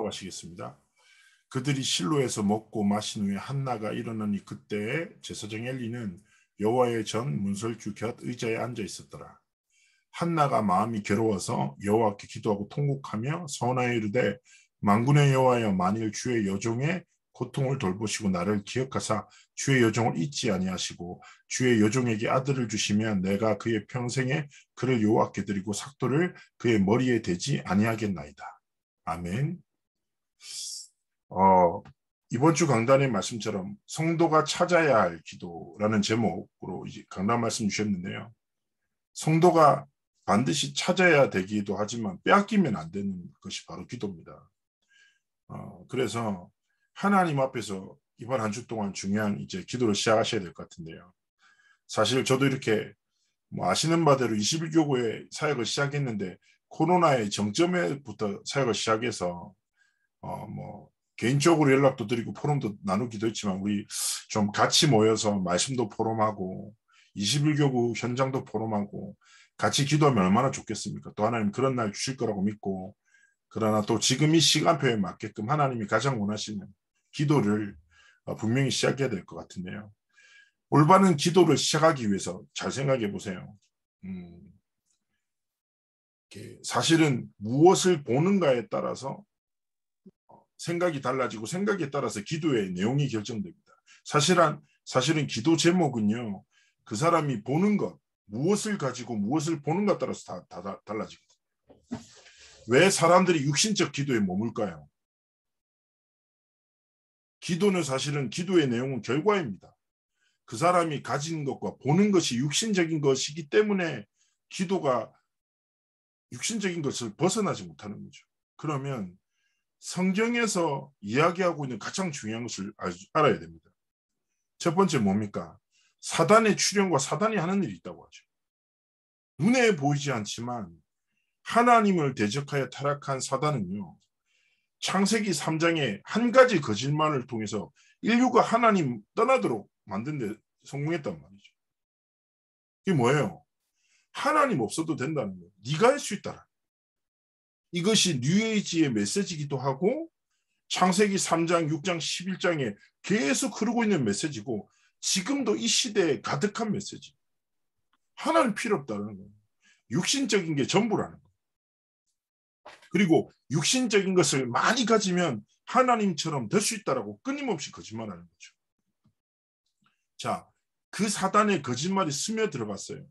가시겠습니다. 그들이 실로에서 먹고 마신 후에 한나가 일어나니 그때에 제사장 엘리는 여호와의 전 문설주 곁 의자에 앉아 있었더라. 한나가 마음이 괴로워서 여호와께 기도하고 통곡하며 서원하여 이르되 만군의 여호와여, 만일 주의 여종의 고통을 돌보시고 나를 기억하사 주의 여종을 잊지 아니하시고 주의 여종에게 아들을 주시면 내가 그의 평생에 그를 여호와께 드리고 삭도를 그의 머리에 대지 아니하겠나이다. 아멘. 이번 주 강단의 말씀처럼 성도가 찾아야 할 기도라는 제목으로 이제 강단 말씀 주셨는데요. 성도가 반드시 찾아야 되기도 하지만 빼앗기면 안 되는 것이 바로 기도입니다. 그래서 하나님 앞에서 이번 한 주 동안 중요한 이제 기도를 시작하셔야 될 것 같은데요. 사실 저도 이렇게 아시는 바대로 21교구의 사역을 시작했는데 코로나의 정점에부터 사역을 시작해서 개인적으로 연락도 드리고 포럼도 나누기도 했지만 우리 좀 같이 모여서 말씀도 포럼하고 21교구 현장도 포럼하고 같이 기도하면 얼마나 좋겠습니까? 또 하나님 그런 날 주실 거라고 믿고, 그러나 또 지금 이 시간표에 맞게끔 하나님이 가장 원하시는 기도를 분명히 시작해야 될 것 같은데요. 올바른 기도를 시작하기 위해서 잘 생각해 보세요. 사실은 무엇을 보는가에 따라서 생각이 달라지고 생각에 따라서 기도의 내용이 결정됩니다. 사실은 기도 제목은요, 그 사람이 보는 것, 무엇을 가지고 무엇을 보는 것 따라서 다 달라지거든요. 왜 사람들이 육신적 기도에 머물까요? 기도는 사실은 기도의 내용은 결과입니다. 그 사람이 가진 것과 보는 것이 육신적인 것이기 때문에 기도가 육신적인 것을 벗어나지 못하는 거죠. 그러면 성경에서 이야기하고 있는 가장 중요한 것을 알아야 됩니다. 첫 번째 뭡니까? 사단의 출현과 사단이 하는 일이 있다고 하죠. 눈에 보이지 않지만 하나님을 대적하여 타락한 사단은요, 창세기 3장에 한 가지 거짓말을 통해서 인류가 하나님 떠나도록 만든 데 성공했단 말이죠. 이게 뭐예요? 하나님 없어도 된다는 거예요. 네가 할 수 있다라. 이것이 뉴에이지의 메시지이기도 하고 창세기 3장, 6장, 11장에 계속 흐르고 있는 메시지고 지금도 이 시대에 가득한 메시지. 하나님 필요 없다는 거예요. 육신적인 게 전부라는 거예요. 그리고 육신적인 것을 많이 가지면 하나님처럼 될 수 있다라고 끊임없이 거짓말하는 거죠. 자, 그 사단의 거짓말이 스며들어갔어요.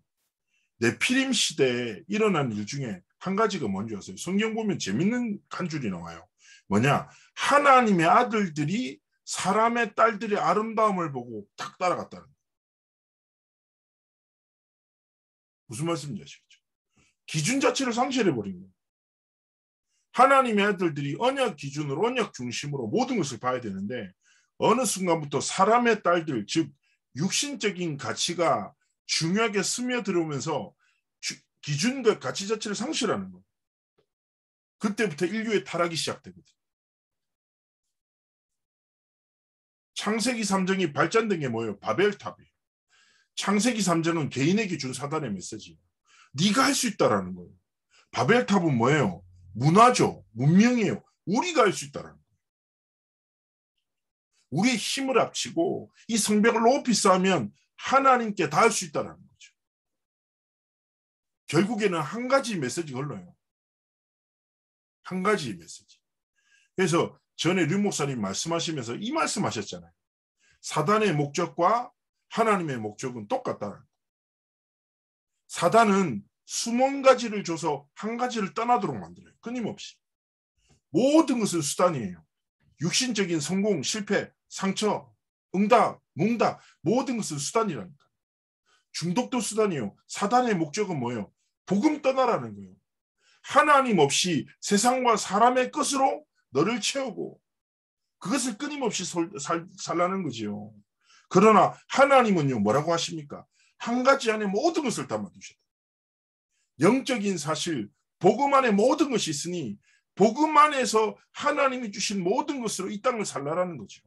네피림 시대에 일어난 일 중에 한 가지가 뭔지 아세요? 성경 보면 재밌는 한 줄이 나와요. 뭐냐? 하나님의 아들들이 사람의 딸들의 아름다움을 보고 딱 따라갔다는 거예요. 무슨 말씀인지 아시겠죠? 기준 자체를 상실해버린 거예요. 하나님의 아들들이 언약 기준으로, 언약 중심으로 모든 것을 봐야 되는데 어느 순간부터 사람의 딸들, 즉 육신적인 가치가 중요하게 스며들어오면서 기준과 가치 자체를 상실하는 거예요. 그때부터 인류의 타락이 시작되거든요. 창세기 3장이 발전된 게 뭐예요? 바벨탑이에요. 창세기 3장은 개인에게 준 사단의 메시지예요. 네가 할 수 있다라는 거예요. 바벨탑은 뭐예요? 문화죠. 문명이에요. 우리가 할 수 있다라는 거예요. 우리의 힘을 합치고 이 성벽을 높이 쌓으면 하나님께 닿을 수 있다는 거죠. 결국에는 한 가지 메시지가 흘러요. 한 가지 메시지. 그래서 전에 류 목사님 말씀하시면서 이 말씀하셨잖아요. 사단의 목적과 하나님의 목적은 똑같다는 거예요. 사단은 수만 가지를 줘서 한 가지를 떠나도록 만들어요. 끊임없이. 모든 것은 수단이에요. 육신적인 성공, 실패, 상처, 응답, 몽답, 모든 것은 수단이라니까. 중독도 수단이에요. 사단의 목적은 뭐예요? 복음 떠나라는 거예요. 하나님 없이 세상과 사람의 것으로 너를 채우고 그것을 끊임없이 살라는 거지요. 그러나 하나님은요, 뭐라고 하십니까? 한 가지 안에 모든 것을 담아두셨다. 영적인 사실, 복음 안에 모든 것이 있으니 복음 안에서 하나님이 주신 모든 것으로 이 땅을 살라라는 거죠.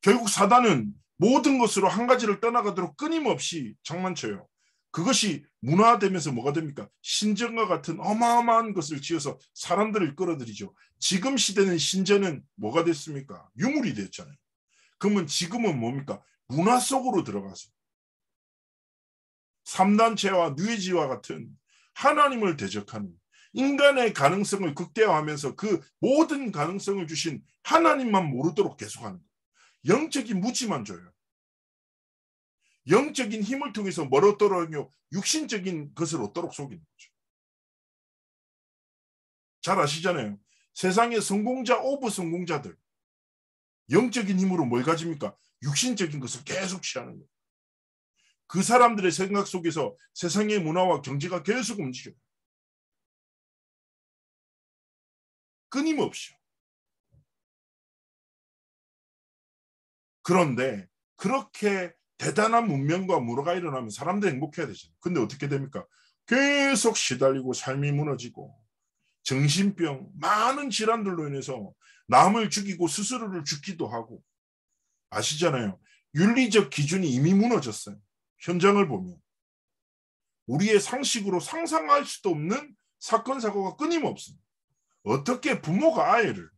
결국 사단은 모든 것으로 한 가지를 떠나가도록 끊임없이 장난쳐요. 그것이 문화되면서 뭐가 됩니까? 신전과 같은 어마어마한 것을 지어서 사람들을 끌어들이죠. 지금 시대는 신전은 뭐가 됐습니까? 유물이 됐잖아요. 그러면 지금은 뭡니까? 문화 속으로 들어가서 3단체와 뉴에이지와 같은 하나님을 대적하는 인간의 가능성을 극대화하면서 그 모든 가능성을 주신 하나님만 모르도록 계속하는 거예요. 영적인 무지만 줘요. 영적인 힘을 통해서 뭐로 떨어지며 육신적인 것을 얻도록 속이는 거죠. 잘 아시잖아요. 세상의 성공자 오브 성공자들 영적인 힘으로 뭘 가집니까? 육신적인 것을 계속 취하는 거예요. 그 사람들의 생각 속에서 세상의 문화와 경제가 계속 움직여요. 끊임없이. 그런데 그렇게 대단한 문명과 문화가 일어나면 사람들이 행복해야 되잖아요. 근데 어떻게 됩니까? 계속 시달리고 삶이 무너지고 정신병, 많은 질환들로 인해서 남을 죽이고 스스로를 죽기도 하고 아시잖아요. 윤리적 기준이 이미 무너졌어요. 현장을 보면. 우리의 상식으로 상상할 수도 없는 사건, 사고가 끊임없습니다. 어떻게 부모가 아이를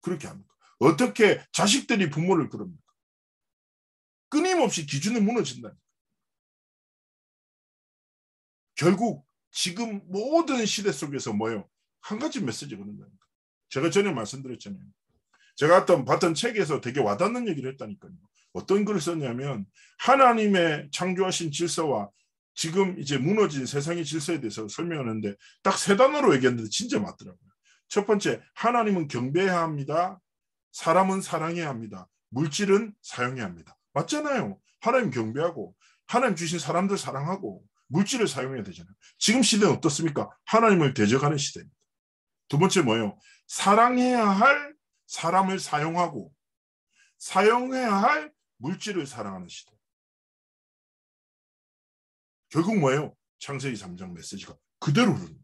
그렇게 합니까? 어떻게 자식들이 부모를 그럽니까? 끊임없이 기준이 무너진다니까. 결국 지금 모든 시대 속에서 뭐예요? 한 가지 메시지가 그런다니까. 제가 전에 말씀드렸잖아요. 제가 봤던 책에서 되게 와닿는 얘기를 했다니까요. 어떤 글을 썼냐면 하나님의 창조하신 질서와 지금 이제 무너진 세상의 질서에 대해서 설명하는데 딱 세 단어로 얘기했는데 진짜 맞더라고요. 첫 번째, 하나님은 경배해야 합니다. 사람은 사랑해야 합니다. 물질은 사용해야 합니다. 맞잖아요. 하나님 경배하고 하나님 주신 사람들 사랑하고 물질을 사용해야 되잖아요. 지금 시대는 어떻습니까? 하나님을 대적하는 시대입니다. 두 번째 뭐예요? 사랑해야 할 사람을 사용하고 사용해야 할 물질을 사랑하는 시대. 결국 뭐예요? 창세기 3장 메시지가 그대로 흐르는 거예요.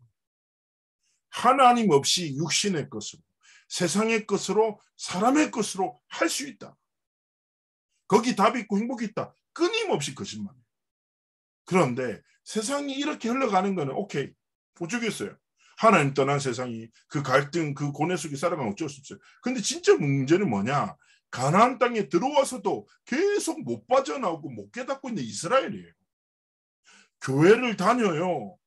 하나님 없이 육신의 것으로 세상의 것으로 사람의 것으로 할 수 있다. 거기 답이 있고 행복이 있다. 끊임없이 거짓말이에요. 그런데 세상이 이렇게 흘러가는 거는 오케이. 어쩌겠어요. 하나님 떠난 세상이 그 갈등, 그 고뇌 속에 살아가면 어쩔 수 없어요. 근데 진짜 문제는 뭐냐? 가나안 땅에 들어와서도 계속 못 빠져나오고 못 깨닫고 있는 이스라엘이에요. 교회를 다녀요.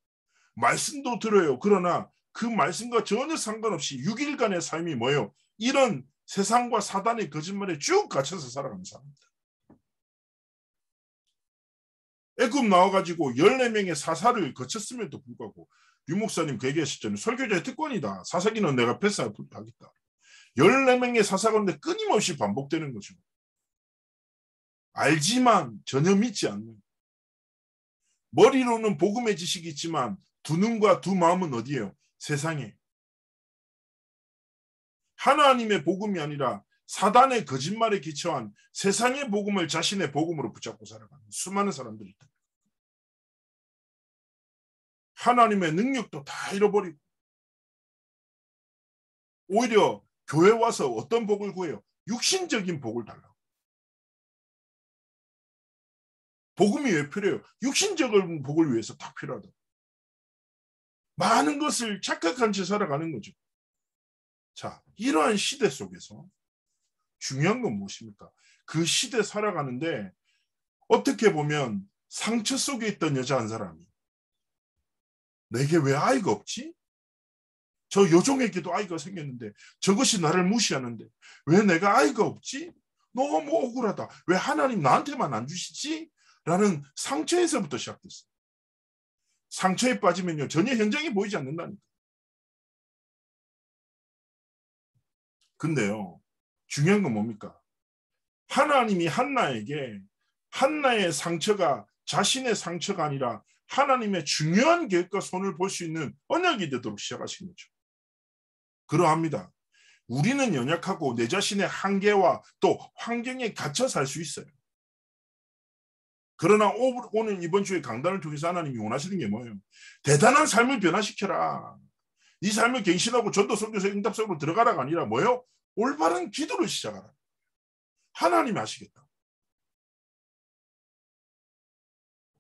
말씀도 들어요. 그러나 그 말씀과 전혀 상관없이 6일간의 삶이 뭐예요? 이런 세상과 사단의 거짓말에 쭉 갇혀서 살아가는 사람입니다. 애굽 나와가지고 14명의 사사를 거쳤음에도 불구하고 유 목사님 그 얘기하셨잖아요. 설교자의 특권이다. 사사기는 내가 패스하겠다. 14명의 사사 가운데 끊임없이 반복되는 거죠. 알지만 전혀 믿지 않는. 머리로는 복음의 지식이 있지만 두 눈과 두 마음은 어디예요? 세상에. 하나님의 복음이 아니라 사단의 거짓말에 기초한 세상의 복음을 자신의 복음으로 붙잡고 살아가는 수많은 사람들이 있다. 하나님의 능력도 다 잃어버리고 오히려 교회 와서 어떤 복을 구해요? 육신적인 복을 달라고. 복음이 왜 필요해요? 육신적인 복을 위해서 다 필요하다. 많은 것을 착각한 채 살아가는 거죠. 자, 이러한 시대 속에서 중요한 건 무엇입니까? 그 시대 살아가는데 어떻게 보면 상처 속에 있던 여자 한 사람이 내게 왜 아이가 없지? 저 여종에게도 아이가 생겼는데 저것이 나를 무시하는데 왜 내가 아이가 없지? 너무 억울하다. 왜 하나님 나한테만 안 주시지? 라는 상처에서부터 시작됐어요. 상처에 빠지면요 전혀 현장이 보이지 않는다니까. 근데요 중요한 건 뭡니까? 하나님이 한나에게 한나의 상처가 자신의 상처가 아니라 하나님의 중요한 계획과 손을 볼 수 있는 언약이 되도록 시작하신 거죠. 그러합니다. 우리는 연약하고 내 자신의 한계와 또 환경에 갇혀 살 수 있어요. 그러나 오늘 이번 주에 강단을 통해서 하나님이 원하시는 게 뭐예요? 대단한 삶을 변화시켜라. 이 삶을 갱신하고 전도 선교사 응답성으로 들어가라가 아니라 뭐예요? 올바른 기도를 시작하라. 하나님이 하시겠다.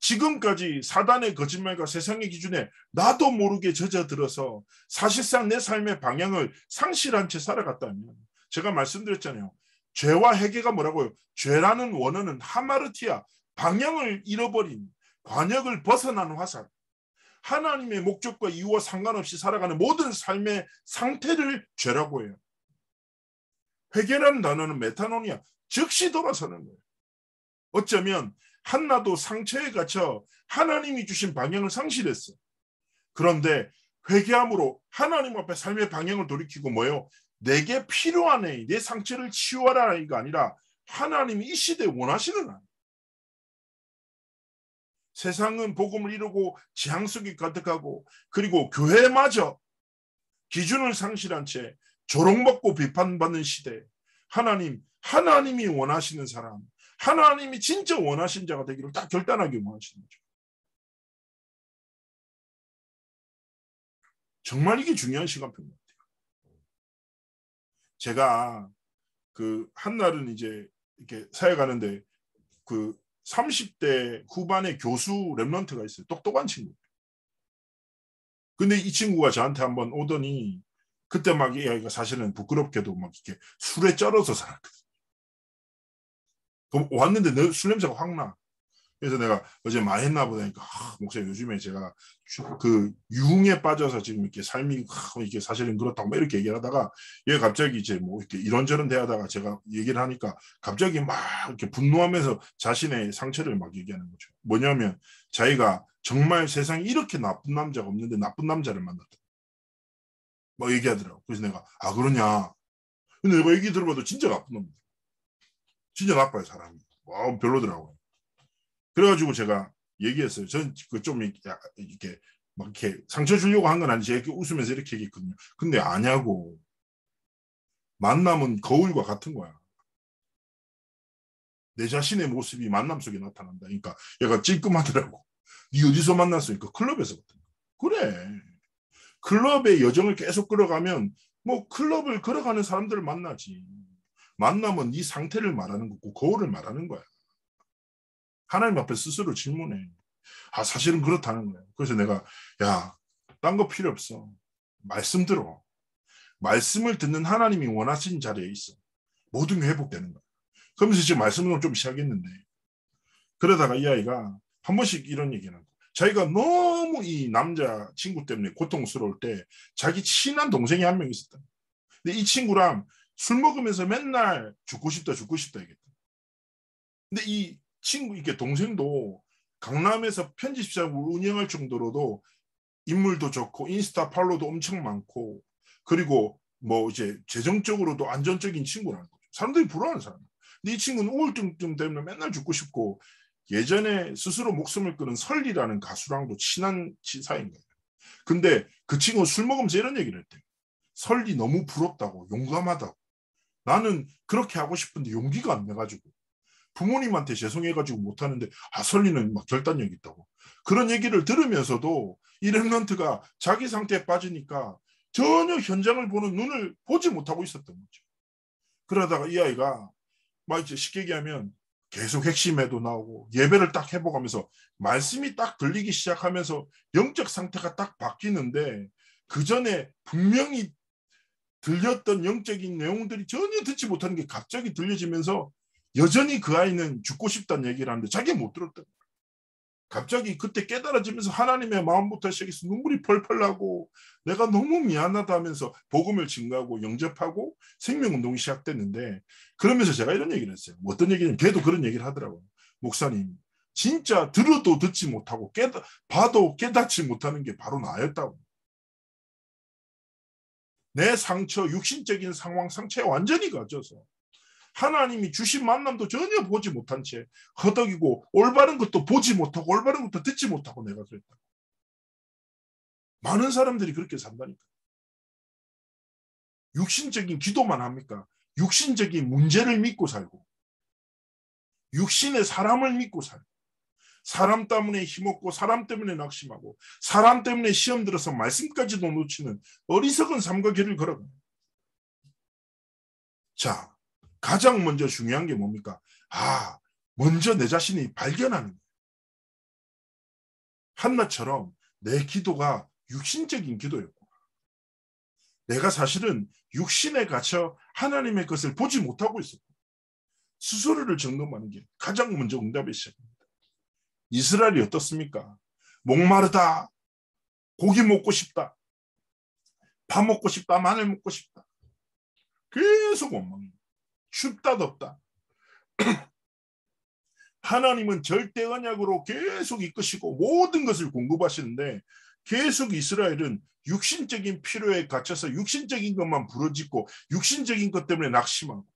지금까지 사단의 거짓말과 세상의 기준에 나도 모르게 젖어들어서 사실상 내 삶의 방향을 상실한 채 살아갔다면, 제가 말씀드렸잖아요. 죄와 회개가 뭐라고요? 죄라는 원어는 하마르티아, 방향을 잃어버린, 관역을 벗어난 화살, 하나님의 목적과 이유와 상관없이 살아가는 모든 삶의 상태를 죄라고 해요. 회개라는 단어는 메타노니아, 즉시 돌아서는 거예요. 어쩌면 한나도 상처에 갇혀 하나님이 주신 방향을 상실했어. 그런데 회개함으로 하나님 앞에 삶의 방향을 돌이키고 뭐예요? 내게 필요한 애, 내 상처를 치유하라가 아니라 하나님이 이 시대에 원하시는 한. 세상은 복음을 이루고 재앙 속에 가득하고, 그리고 교회마저 기준을 상실한 채 조롱받고 비판받는 시대, 하나님이 원하시는 사람, 하나님이 진짜 원하신 자가 되기를 딱 결단하게 원하시는 거죠. 정말 이게 중요한 시간표인 것 같아요. 제가 그 한날은 이제 이렇게 사회 가는데 그 30대 후반의 교수 랩런트가 있어요. 똑똑한 친구. 근데 이 친구가 저한테 한번 오더니, 그때 막 이 아이가 사실은 부끄럽게도 막 이렇게 술에 쩔어서 살았거든. 그럼 왔는데 술 냄새가 확 나. 그래서 내가 어제 많이 했나 보다 하니까, 목사님 요즘에 제가 그 유흥에 빠져서 지금 이렇게 삶이 이게 사실은 그렇다고 막 이렇게 얘기를 하다가, 얘 갑자기 이제 뭐 이렇게 이런저런 대하다가 제가 얘기를 하니까 갑자기 막 이렇게 분노하면서 자신의 상처를 막 얘기하는 거죠. 뭐냐면 자기가 정말 세상에 이렇게 나쁜 남자가 없는데 나쁜 남자를 만났다. 막 얘기하더라고. 그래서 내가 그러냐. 근데 내가 얘기 들어봐도 진짜 나쁜 놈이야. 진짜 나빠요, 사람이. 와, 별로더라고요. 그래가지고 제가 얘기했어요. 전 그 좀 이렇게 막 이렇게 상처 주려고 한 건 아니지. 이렇게 웃으면서 이렇게 얘기했거든요. 근데 아냐고. 만남은 거울과 같은 거야. 내 자신의 모습이 만남 속에 나타난다. 그러니까 얘가 찔끔하더라고. 네 어디서 만났으니까 클럽에서. 그래. 클럽의 여정을 계속 끌어가면 뭐 클럽을 걸어가는 사람들을 만나지. 만남은 네 상태를 말하는 거고 거울을 말하는 거야. 하나님 앞에 스스로 질문해. 사실은 그렇다는 거예요. 그래서 내가 딴 거 필요 없어. 말씀 들어. 말씀을 듣는 하나님이 원하신 자리에 있어. 모든 게 회복되는 거야. 그러면서 지금 말씀을 좀 시작했는데, 그러다가 이 아이가 한 번씩 이런 얘기를 하고, 자기가 너무 이 남자 친구 때문에 고통스러울 때 자기 친한 동생이 한 명 있었다. 근데 이 친구랑 술 먹으면서 맨날 죽고 싶다 얘기했다. 근데 이 친구, 이게 동생도 강남에서 편집샵을 운영할 정도로도 인물도 좋고 인스타 팔로도 엄청 많고, 그리고 뭐 이제 재정적으로도 안정적인 친구라는 거죠. 사람들이 부러워하는 사람. 근데 이 친구는 우울증 때문에 맨날 죽고 싶고, 예전에 스스로 목숨을 끊은 설리라는 가수랑도 친한 사이인 거예요. 근데 그 친구 술 먹으면서 이런 얘기를 했대요. 설리 너무 부럽다고, 용감하다고. 나는 그렇게 하고 싶은데 용기가 안 나가지고 부모님한테 죄송해가지고 못하는데, 설리는 막 결단력 있다고. 그런 얘기를 들으면서도 이 랩런트가 자기 상태에 빠지니까 전혀 현장을 보는 눈을 보지 못하고 있었던 거죠. 그러다가 이 아이가 막 이제 쉽게 얘기하면 계속 핵심에도 나오고 예배를 딱 해보가면서 말씀이 딱 들리기 시작하면서 영적 상태가 딱 바뀌는데, 그 전에 분명히 들렸던 영적인 내용들이 전혀 듣지 못하는 게 갑자기 들려지면서, 여전히 그 아이는 죽고 싶다는 얘기를 하는데 자기가 못 들었다. 갑자기 그때 깨달아지면서 하나님의 마음부터 시작해서 눈물이 펄펄 나고, 내가 너무 미안하다 하면서 복음을 증거하고 영접하고 생명운동이 시작됐는데, 그러면서 제가 이런 얘기를 했어요. 어떤 얘기냐면 걔도 그런 얘기를 하더라고요. 목사님, 진짜 들어도 듣지 못하고 봐도 깨닫지 못하는 게 바로 나였다고. 내 상처, 육신적인 상황, 상처에 완전히 가져서 하나님이 주신 만남도 전혀 보지 못한 채 허덕이고, 올바른 것도 보지 못하고 올바른 것도 듣지 못하고 내가 그랬다. 많은 사람들이 그렇게 산다니까. 육신적인 기도만 합니까? 육신적인 문제를 믿고 살고, 육신의 사람을 믿고 살고, 사람 때문에 힘없고 사람 때문에 낙심하고 사람 때문에 시험 들어서 말씀까지도 놓치는 어리석은 삶과 길을 걸어가요. 자, 가장 먼저 중요한 게 뭡니까? 먼저 내 자신이 발견하는 거예요. 한나처럼 내 기도가 육신적인 기도였구나. 내가 사실은 육신에 갇혀 하나님의 것을 보지 못하고 있었고 스스로를 점검하는 게 가장 먼저 응답의 시작입니다. 이스라엘이 어떻습니까? 목마르다. 고기 먹고 싶다. 밥 먹고 싶다. 마늘 먹고 싶다. 계속 원망입니다. 춥다 덥다. 하나님은 절대 언약으로 계속 이끄시고 모든 것을 공급하시는데 계속 이스라엘은 육신적인 필요에 갇혀서 육신적인 것만 부러지고 육신적인 것 때문에 낙심하고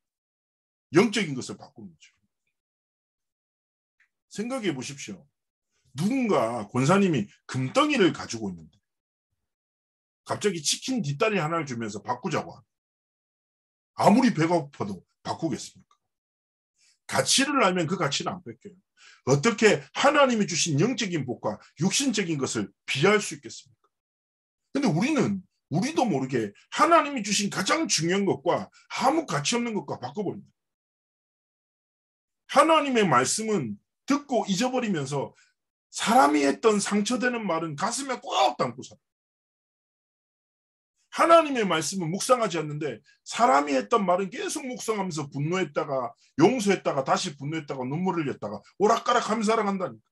영적인 것을 바꾸는 거죠. 생각해 보십시오. 누군가 권사님이 금덩이를 가지고 있는데 갑자기 치킨 뒷다리 하나를 주면서 바꾸자고 하면 아무리 배가 고파도 바꾸겠습니까? 가치를 알면 그 가치는 안 뺏겨요. 어떻게 하나님이 주신 영적인 복과 육신적인 것을 비할 수 있겠습니까? 근데 우리도 모르게 하나님이 주신 가장 중요한 것과 아무 가치 없는 것과 바꿔버립니다. 하나님의 말씀은 듣고 잊어버리면서 사람이 했던 상처되는 말은 가슴에 꼭 담고 살아요. 하나님의 말씀은 묵상하지 않는데 사람이 했던 말은 계속 묵상하면서 분노했다가 용서했다가 다시 분노했다가 눈물을 흘렸다가 오락가락하면서 살아간다니까.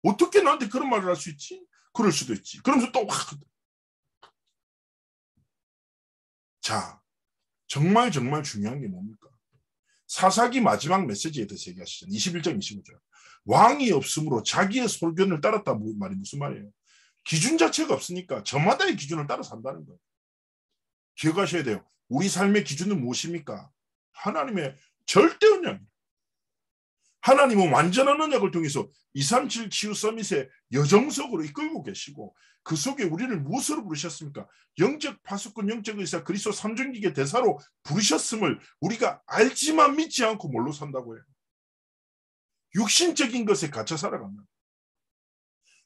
어떻게 나한테 그런 말을 할 수 있지? 그럴 수도 있지. 그러면서 또 확. 자, 정말 중요한 게 뭡니까? 사사기 마지막 메시지에 대해서 얘기하시죠. 21장 25절. 왕이 없으므로 자기의 소견을 따랐다 말이 무슨 말이에요? 기준 자체가 없으니까 저마다의 기준을 따라 산다는 거예요. 기억하셔야 돼요. 우리 삶의 기준은 무엇입니까? 하나님의 절대 언약. 하나님은 완전한 언약을 통해서 237 치유 서밋의 여정석으로 이끌고 계시고 그 속에 우리를 무엇으로 부르셨습니까? 영적 파수꾼, 영적 의사, 그리스도 삼존기계 대사로 부르셨음을 우리가 알지만 믿지 않고 뭘로 산다고 해요? 육신적인 것에 갇혀 살아간다.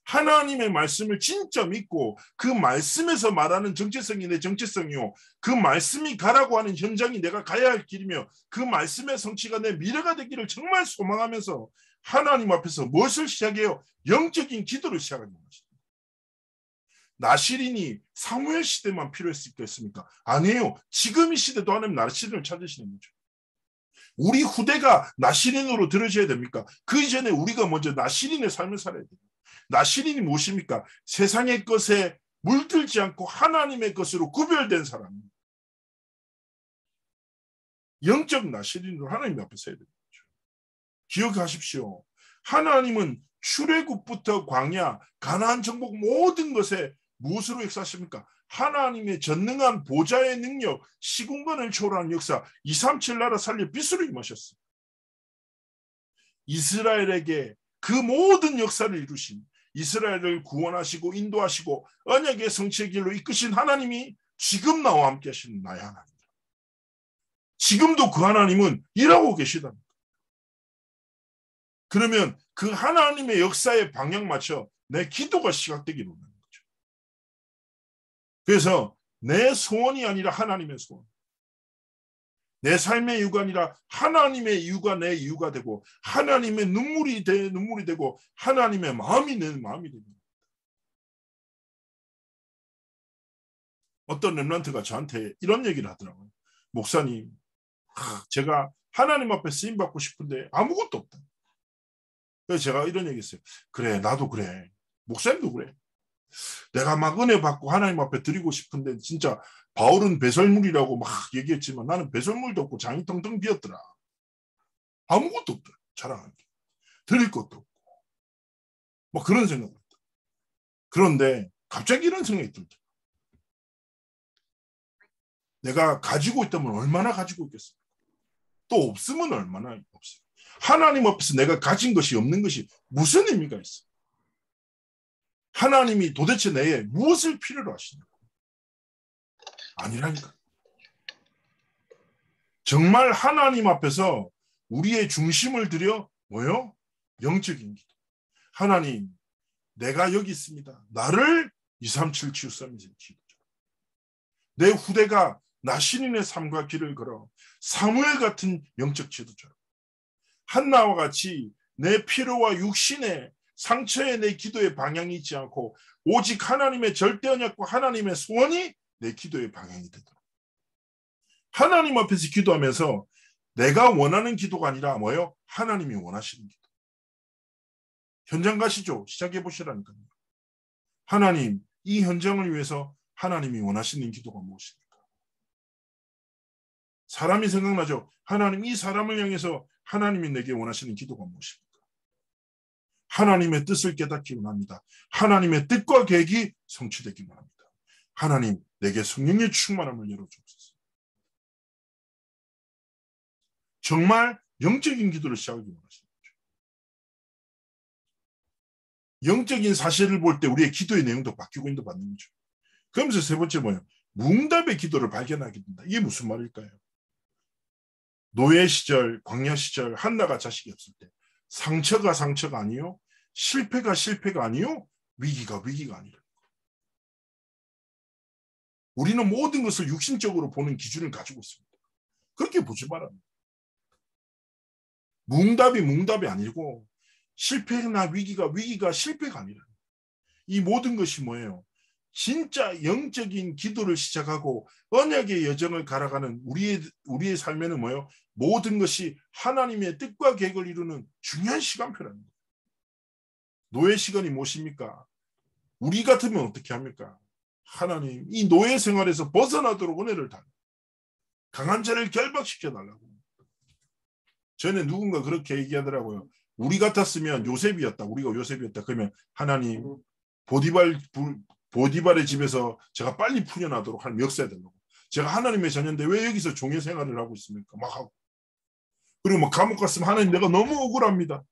하나님의 말씀을 진짜 믿고 그 말씀에서 말하는 정체성이 내 정체성이요. 그 말씀이 가라고 하는 현장이 내가 가야 할 길이며 그 말씀의 성취가 내 미래가 되기를 정말 소망하면서 하나님 앞에서 무엇을 시작해요? 영적인 기도를 시작하는 것입니다. 나시린이 사무엘 시대만 필요했겠습니까? 아니에요. 지금 이 시대도 하나님 나시린을 찾으시는 거죠. 우리 후대가 나시린으로 들어져야 됩니까? 그 이전에 우리가 먼저 나시린의 삶을 살아야 돼요. 나시린이 무엇입니까? 세상의 것에 물들지 않고 하나님의 것으로 구별된 사람입니다. 영적 나시린으로 하나님 앞에 서야 되는 거죠. 기억하십시오. 하나님은 출애굽부터 광야, 가나안 정복 모든 것에 무엇으로 역사하십니까? 하나님의 전능한 보좌의 능력, 시공간을 초월한 역사, 237 나라 살려 빛으로 임하셨습니다. 이스라엘에게 그 모든 역사를 이루신 이스라엘을 구원하시고 인도하시고 언약의 성취의 길로 이끄신 하나님이 지금 나와 함께 하시는 나의 하나님입니다. 지금도 그 하나님은 일하고 계시답니다. 그러면 그 하나님의 역사에 방향 맞춰 내 기도가 시각되기를 원하는 거죠. 그래서 내 소원이 아니라 하나님의 소원. 내 삶의 이유가 아니라 하나님의 이유가 내 이유가 되고 하나님의 눈물이 되고 하나님의 마음이 내 마음이 됩니다. 어떤 렘넌트가 저한테 이런 얘기를 하더라고요. 목사님, 제가 하나님 앞에 쓰임받고 싶은데 아무것도 없다. 그래서 제가 이런 얘기 했어요. 그래, 나도 그래. 목사님도 그래. 내가 막 은혜 받고 하나님 앞에 드리고 싶은데 진짜 바울은 배설물이라고 막 얘기했지만 나는 배설물도 없고 장이 텅텅 비었더라. 아무것도 없더라. 자랑할 게. 드릴 것도 없고. 뭐 그런 생각을 했다. 그런데 갑자기 이런 생각이 들더라. 내가 가지고 있다면 얼마나 가지고 있겠습니까? 또 없으면 얼마나 없어요. 하나님 앞에서 내가 가진 것이 없는 것이 무슨 의미가 있어? 하나님이 도대체 내에 무엇을 필요로 하시냐고. 아니라니까. 정말 하나님 앞에서 우리의 중심을 들여 뭐요? 영적인 기도. 하나님, 내가 여기 있습니다. 나를 237 치유 서밋의 기도죠. 내 후대가 나시린의 삶과 길을 걸어 사무엘 같은 영적 지도자로 한나와 같이 내 필요와 육신의 상처에 내 기도의 방향이 있지 않고 오직 하나님의 절대 언약과 하나님의 소원이 내 기도의 방향이 되도록 하나님 앞에서 기도하면서 내가 원하는 기도가 아니라 뭐예요? 하나님이 원하시는 기도. 현장 가시죠. 시작해 보시라니까요. 하나님, 이 현장을 위해서 하나님이 원하시는 기도가 무엇입니까? 사람이 생각나죠. 하나님, 이 사람을 향해서 하나님이 내게 원하시는 기도가 무엇입니까? 하나님의 뜻을 깨닫기 원합니다. 하나님의 뜻과 계획이 성취되기 원합니다. 하나님, 내게 성령의 충만함을 열어주옵소서. 정말 영적인 기도를 시작하기 원하시는 거죠. 영적인 사실을 볼 때 우리의 기도의 내용도 바뀌고 인도받는 거죠. 그러면서 세 번째 뭐예요? 무응답의 기도를 발견하게 된다. 이게 무슨 말일까요? 노예 시절, 광야 시절 한나가 자식이 없을 때 상처가 상처가 아니요, 실패가 실패가 아니요, 위기가 위기가 아니라. 우리는 모든 것을 육신적으로 보는 기준을 가지고 있습니다. 그렇게 보지 말아요. 무응답이 아니고 실패나 위기가 실패가 아니라. 이 모든 것이 뭐예요? 진짜 영적인 기도를 시작하고 언약의 여정을 갈아가는 우리의 삶에는 뭐예요? 모든 것이 하나님의 뜻과 계획을 이루는 중요한 시간표라는 거예요. 노예 시간이 무엇입니까? 우리 같으면 어떻게 합니까? 하나님, 이 노예 생활에서 벗어나도록 은혜를 달라. 강한 자를 결박시켜달라고. 전에 누군가 그렇게 얘기하더라고요. 우리 같았으면 요셉이었다. 우리가 요셉이었다. 그러면 하나님, 보디발의 집에서 제가 빨리 풀려나도록 하나님 역사해달라고. 제가 하나님의 자녀인데 왜 여기서 종의 생활을 하고 있습니까? 막 하고. 그리고 뭐 감옥 갔으면 하나님 내가 너무 억울합니다.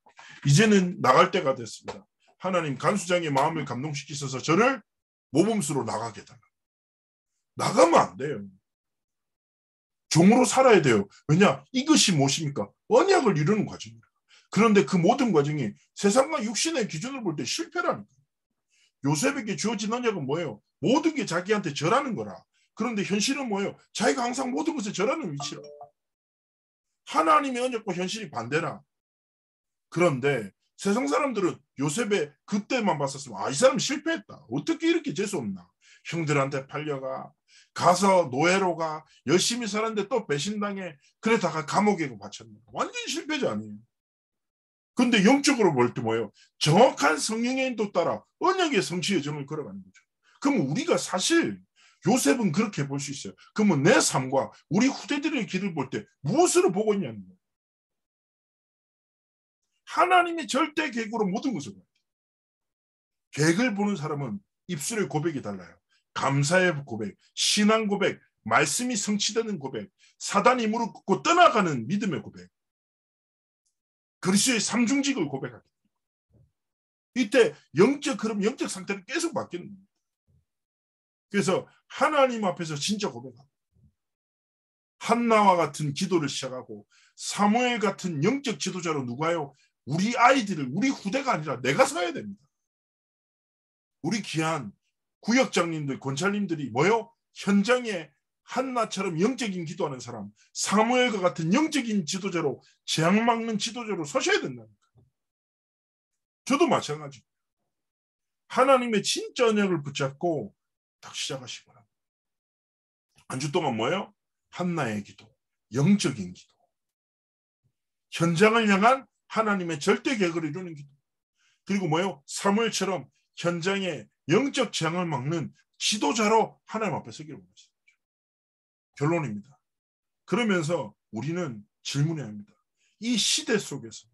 이제는 나갈 때가 됐습니다. 하나님 간수장의 마음을 감동시키셔서 저를 모범수로 나가게 해달라. 나가면 안 돼요. 종으로 살아야 돼요. 왜냐? 이것이 무엇입니까? 언약을 이루는 과정이에요. 그런데 그 모든 과정이 세상과 육신의 기준을 볼 때 실패라는 거예요. 요셉에게 주어진 언약은 뭐예요? 모든 게 자기한테 절하는 거라. 그런데 현실은 뭐예요? 자기가 항상 모든 것을 절하는 위치라. 하나님의 언약과 현실이 반대라. 그런데 세상 사람들은 요셉의 그때만 봤었으면 이 사람 실패했다. 어떻게 이렇게 재수없나. 형들한테 팔려가. 가서 노예로 가. 열심히 살았는데 또 배신당해. 그러다가 감옥에 바쳤네. 완전히 실패자 아니에요. 근데 영적으로 볼 때 뭐예요? 정확한 성령의 인도 따라 언약의 성취 여정을 걸어가는 거죠. 그럼 우리가 사실 요셉은 그렇게 볼 수 있어요. 그러면 내 삶과 우리 후대들의 길을 볼 때 무엇으로 보고 있냐는 거예요. 하나님의 절대 계획으로 모든 것을 봐요. 계획을 보는 사람은 입술의 고백이 달라요. 감사의 고백, 신앙 고백, 말씀이 성취되는 고백, 사단이 무릎 꿇고 떠나가는 믿음의 고백, 그리스도의 삼중직을 고백하게 돼요. 이때 영적 흐름, 영적 상태는 계속 바뀌는 겁니다. 그래서 하나님 앞에서 진짜 고백하고 한나와 같은 기도를 시작하고 사무엘 같은 영적 지도자로 누가요? 우리 아이들을, 우리 후대가 아니라 내가 서야 됩니다. 우리 귀한 구역장님들, 권찰님들이 뭐요? 현장에 한나처럼 영적인 기도하는 사람, 사무엘과 같은 영적인 지도자로 재앙 막는 지도자로 서셔야 된다니까. 저도 마찬가지. 하나님의 진짜 언약을 붙잡고 딱 시작하시기 바랍니다. 한 주 동안 뭐예요? 한나의 기도, 영적인 기도, 현장을 향한 하나님의 절대 계획을 이루는 기도, 그리고 뭐예요? 사무엘처럼 현장에 영적 재앙을 막는 지도자로 하나님 앞에 서기를 원하시는 거죠. 결론입니다. 그러면서 우리는 질문해야 합니다. 이 시대 속에서,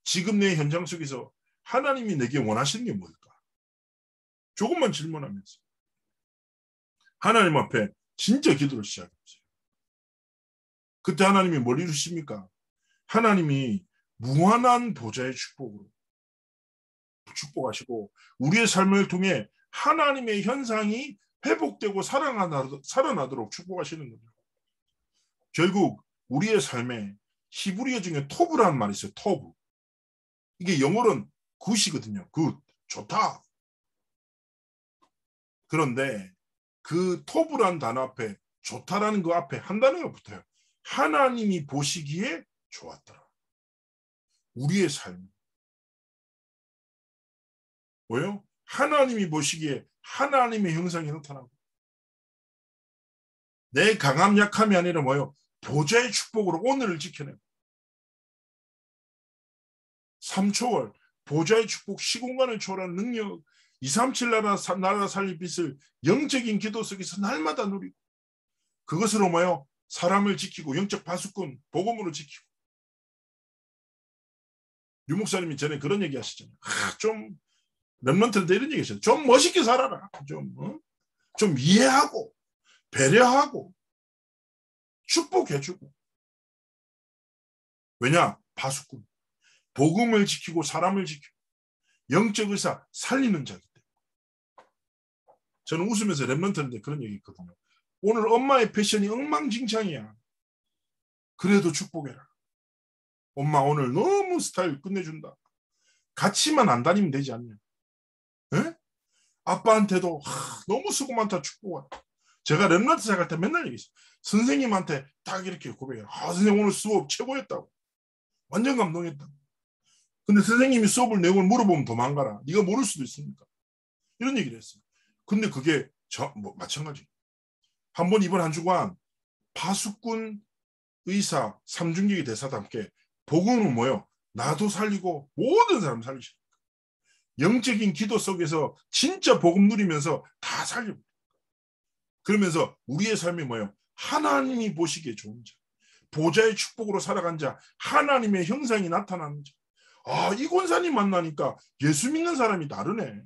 지금 내 현장 속에서 하나님이 내게 원하시는 게 뭘까? 조금만 질문하면서 하나님 앞에 진짜 기도를 시작해보세요. 그때 하나님이 뭘 이루십니까? 하나님이 무한한 보좌의 축복으로 축복하시고 우리의 삶을 통해 하나님의 현상이 회복되고 살아나도록 축복하시는 거죠. 결국 우리의 삶에 히브리어 중에 토브라는 말이 있어요. 토브. 이게 영어로는 굿이거든요. 굿, 좋다. 그런데 그 토브라는 단어 앞에 좋다라는 그 앞에 한 단어가 붙어요. 하나님이 보시기에 좋았더라. 우리의 삶. 뭐요? 하나님이 보시기에 하나님의 형상이 나타나고 내 강함 약함이 아니라 뭐요? 보좌의 축복으로 오늘을 지켜내고 3초월 보좌의 축복 시공간을 초월한 능력 237 나라 살릴 빛을 영적인 기도 속에서 날마다 누리고 그것으로 뭐요? 사람을 지키고 영적 파수꾼 복음으로 지키고 유 목사님이 전에 그런 얘기 하시잖아요. 좀 렘넌트한테 이런 얘기 하셨어요. 좀 멋있게 살아라. 좀 이해하고 배려하고 축복해주고 왜냐? 파수꾼 복음을 지키고 사람을 지키고 영적 의사 살리는 자이기 때문에 저는 웃으면서 렘넌트한테 그런 얘기 했거든요. 오늘 엄마의 패션이 엉망진창이야. 그래도 축복해라. 엄마 오늘 너무 스타일 끝내준다. 같이만 안 다니면 되지 않냐. 에? 아빠한테도 너무 수고 많다 축복하라. 제가 렘넌트 생각할 때 맨날 얘기했어요. 선생님한테 딱 이렇게 고백해요. 선생님 오늘 수업 최고였다고. 완전 감동했다. 근데 선생님이 수업을 내용을 물어보면 도망가라. 네가 모를 수도 있으니까. 이런 얘기를 했어요. 근데 그게 마찬가지. 한번 이번 한 주간 파수꾼 의사 삼중기의 대사도 함께 복음은 뭐요? 나도 살리고 모든 사람 살리시는 거예요. 영적인 기도 속에서 진짜 복음 누리면서 다 살려. 그러면서 우리의 삶이 뭐예요? 하나님이 보시기에 좋은 자. 보좌의 축복으로 살아간 자. 하나님의 형상이 나타나는 자. 이 권사님 만나니까 예수 믿는 사람이 다르네.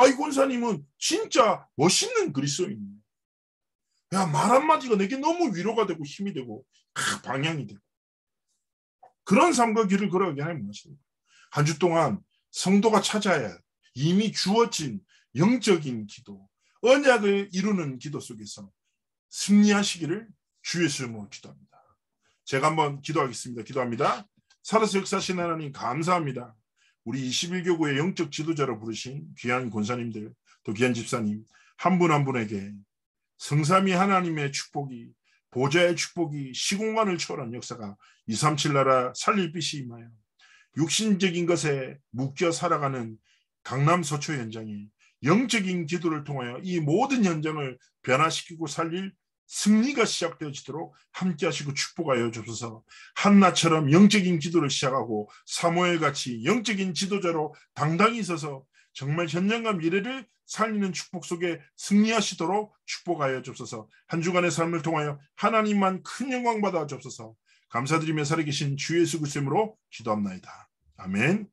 이 권사님은 진짜 멋있는 그리스도인이네. 야, 말 한마디가 내게 너무 위로가 되고 힘이 되고 방향이 되고 그런 삶과 길을 걸어가게 하나님 원하십니다. 한 주 동안 성도가 찾아야 이미 주어진 영적인 기도, 언약을 이루는 기도 속에서 승리하시기를 주의 이름으로 기도합니다. 제가 한번 기도하겠습니다. 기도합니다. 살아서 역사하신 하나님 감사합니다. 우리 21교구의 영적 지도자로 부르신 귀한 권사님들 또 귀한 집사님 한 분 한 분에게 성삼위 하나님의 축복이 보좌의 축복이 시공간을 초월한 역사가 237 나라 살릴 빛이 임하여 육신적인 것에 묶여 살아가는 강남 서초 현장에 영적인 기도를 통하여 이 모든 현장을 변화시키고 살릴 승리가 시작되어지도록 함께 하시고 축복하여 주옵소서. 한나처럼 영적인 기도를 시작하고 사무엘같이 영적인 지도자로 당당히 서서 정말 현장과 미래를 살리는 축복 속에 승리하시도록 축복하여 주옵소서. 한 주간의 삶을 통하여 하나님만 큰 영광 받아 주옵소서. 감사드리며 살아계신 주 예수 그리스도로 기도합나이다. 아멘.